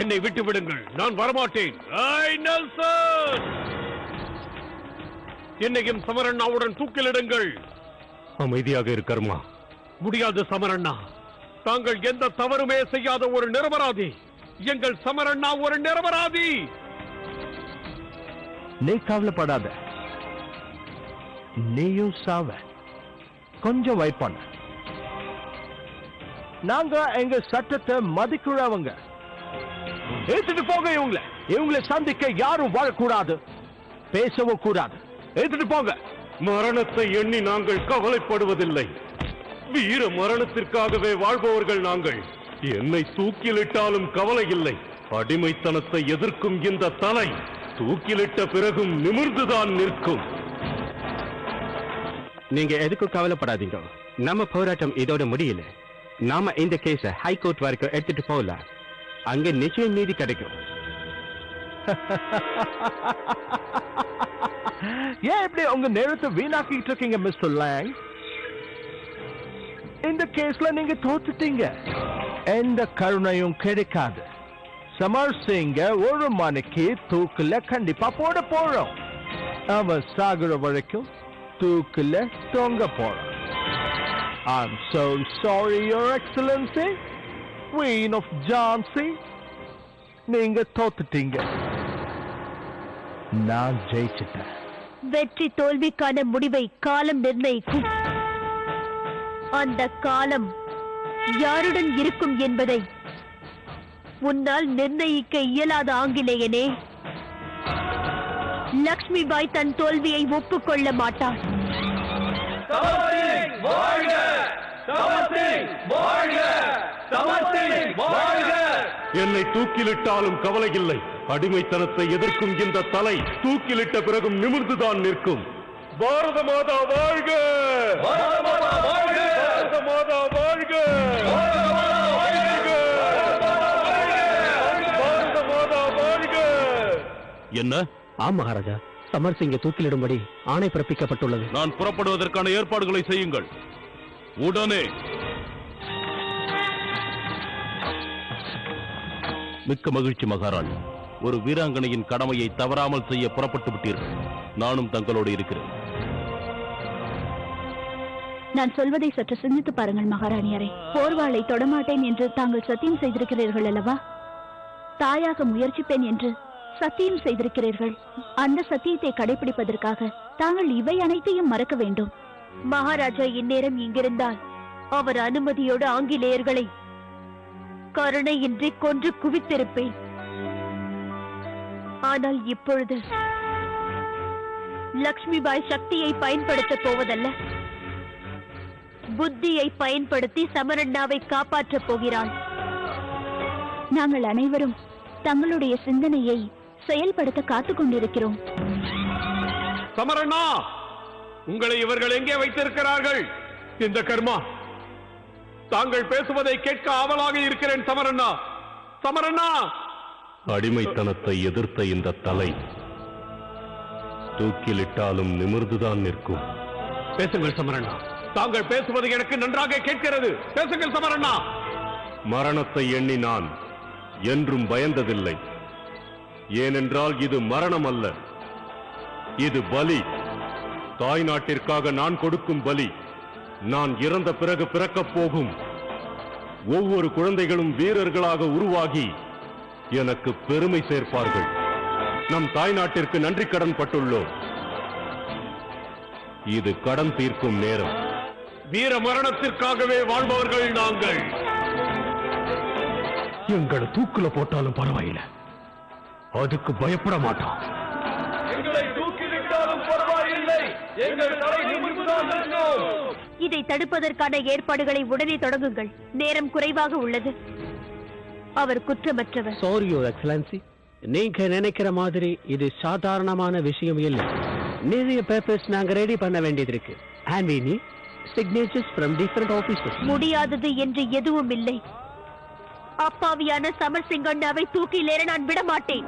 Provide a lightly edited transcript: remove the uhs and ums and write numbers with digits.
என்னை விட்டு விடுங்கள், நான் வரமாட்டேன். என்னையும் சமரண்ணாவுடன் தூக்கிலிடுங்கள். அமைதியாக இருக்கர்மா. முடியாது சமரண்ணா, தாங்கள் எந்த தவறுமே செய்யாத ஒரு நிரபராதி. எங்கள் சமரண்ணா ஒரு நிரபராதி. நீ கவலைப்படாத, நீயும் சாவ. கொஞ்சம் வெயிட் பண்ண. நாங்க எங்க சட்டத்தை மதிக்கிறவங்க. எடுத்துட்டு போங்க இவங்களை சந்திக்க யாரும் வாழக்கூடாது, பேசவும் கூடாது. எடுத்துட்டு போங்க. மரணத்தை எண்ணி நாங்கள் கவலைப்படுவதில்லை. வீர மரணத்திற்காகவே வாழ்பவர்கள் நாங்கள். என்னை தூக்கிலிட்டாலும் கவலை இல்லை. அடிமைத்தனத்தை எதிர்க்கும் இந்த தலை தூக்கிலிட்ட பிறகும் நிமிர்ந்துதான் நிற்கும். நீங்க எதுக்கும் கவலைப்படாதீங்க. நம்ம போராட்டம் இதோட முடியல. நாம இந்த கேஸ ஹைகோர்ட் வரைக்கும் எடுத்துட்டு போகலாம். அங்க நிச்சயம் நீதி கிடைக்கும். ஏன் இப்படி உங்க நேரத்தை வீணாக்கிட்டு இருக்கீங்க மிஸ்டர் லாங்? இந்த கேஸ்ல நீங்க தோத்துட்டீங்க. எந்த கருணையும் கிடைக்காது. சமர் சிங்க 1 மணிக்கு தூக்குல கண்டிப்பா போட போறோம். அவன் சாகுற வரைக்கும் தூக்குல தொங்க போறோம். I'm so sorry, Your Excellency, Queen of Jhansi. நீங்க தோத்துட்டீங்க, நான் ஜெயிச்சிட்டேன். வெற்றி தோல்விக்கான முடிவை காலம் நிர்ணயிக்கும். அந்த காலம் யாருடன் இருக்கும் என்பதை உன்னால் நிர்ணயிக்க இயலாத ஆங்கிலேயனே. லக்ஷ்மி பாய் தன் தோல்வியை ஒப்புக்கொள்ள மாட்டார். என்னை தூக்கிலிட்டாலும் கவலை இல்லை. அடிமைத்தனத்தை எதிர்க்கும் இந்த தலை தூக்கிலிட்ட பிறகும் நிமிர்ந்துதான் நிற்கும். பாரத மாதா வாழ்க! பாரத மாதா வாழ்க! பாரத மாதா வாழ்க! பாரத மாதா வாழ்க! என்ன? ஆம் மகாராஜா, சமர் சிங்கை தூக்கிலிடும்படி ஆணை பிறப்பிக்கப்பட்டுள்ளது. நான் புறப்படுவதற்கான ஏற்பாடுகளை செய்யுங்கள் உடனே. மிக்க மகிழ்ச்சி மகாராணி. ஒரு வீராங்கனையின் கடமையை தவறாமல் செய்ய புறப்பட்டு விட்டீர்கள். நானும் தங்களோடு இருக்கிறேன். நான் சொல்வதை சற்று சிந்தித்து பாருங்கள் மகாராணியாரே. போர்வாளை தொடமாட்டேன் என்று தாங்கள் சத்தியம் செய்திருக்கிறீர்கள் அல்லவா? தாயாக முயற்சிப்பேன் என்று சத்தியம் செய்திருக்கிறீர்கள். அந்த சத்தியத்தை கடைபிடிப்பதற்காக தாங்கள் இவை அனைத்தையும் மறக்க வேண்டும். மகாராஜா இந்நேரம் இங்கிருந்தால் அவர் அனுமதியோடு ஆங்கிலேயர்களை கருணையின்றி கொன்று குவித்திருப்பேன். ஆனால் இப்பொழுது லக்ஷ்மி பாய் சக்தியை பயன்படுத்த போவதல்ல, புத்தியை பயன்படுத்தி சமரண்ணாவை காப்பாற்றப் போகிறாள். நாங்கள் அனைவரும் தங்களுடைய சிந்தனையை செயல்படுத்த காத்துக் கொண்டிருக்கிறோம். சமரண்ணா, உங்களை இவர்கள் எங்கே வைத்திருக்கிறார்கள்? இந்த கர்மா, தாங்கள் பேசுவதை கேட்க ஆவலாக இருக்கிறேன். சமரண்ணா, சமரண்ணா! அடிமைத்தனத்தை எதிர்த்த இந்த தலை தூக்கிலிட்டாலும் நிமிர்ந்துதான் நிற்கும். பேசுங்கள் சமரண்ணா, தாங்கள் பேசுவது எனக்கு நன்றாக கேட்கிறது. பேசுங்கள் சமரண்ணா. மரணத்தை எண்ணி நான் என்றும் பயந்ததில்லை. ஏனென்றால் இது மரணம் அல்ல, இது பலி. தாய் நாட்டிற்காக நான் கொடுக்கும் பலி. நான் இறந்த பிறகு பிறக்கப் போகும் ஒவ்வொரு குழந்தைகளும் வீரர்களாக உருவாகி எனக்கு பெருமை சேர்ப்பார்கள். நம் தாய் நாட்டிற்கு நன்றி கடன் பட்டுள்ளோம். இது கடன் தீர்க்கும் நேரம். வீர மரணத்திற்காகவே வாழ்பவர்கள் நாங்கள். எங்களை தூக்குல போட்டாலும் பரவாயில்லை, அதுக்கு பயப்பட மாட்டோம். எங்களை தூக்கிவிட்டாலும் பரவாயில்லை, எங்கள் தலை நிமிர்ந்துதான் நிற்கும். இதை தடுப்பதற்கான ஏற்பாடுகளை உடனே தொடங்குங்கள். நேரம் குறைவாக உள்ளது. அவர் குற்றமற்றவர். சாரி யுவர் எக்ஸலன்சி, நீங்க நினைக்கிற மாதிரி இது சாதாரணமான விஷயம் இல்லை. நிறைய பேப்பர்ஸ் நாங்க ரெடி பண்ண வேண்டியது இருக்கு. And we need signatures from different offices. முடியாதது என்று எதுவும் இல்லை. அப்பாவியான சமர் சிங் அண்ணாவை தூக்கிலேற நான் விட மாட்டேன்.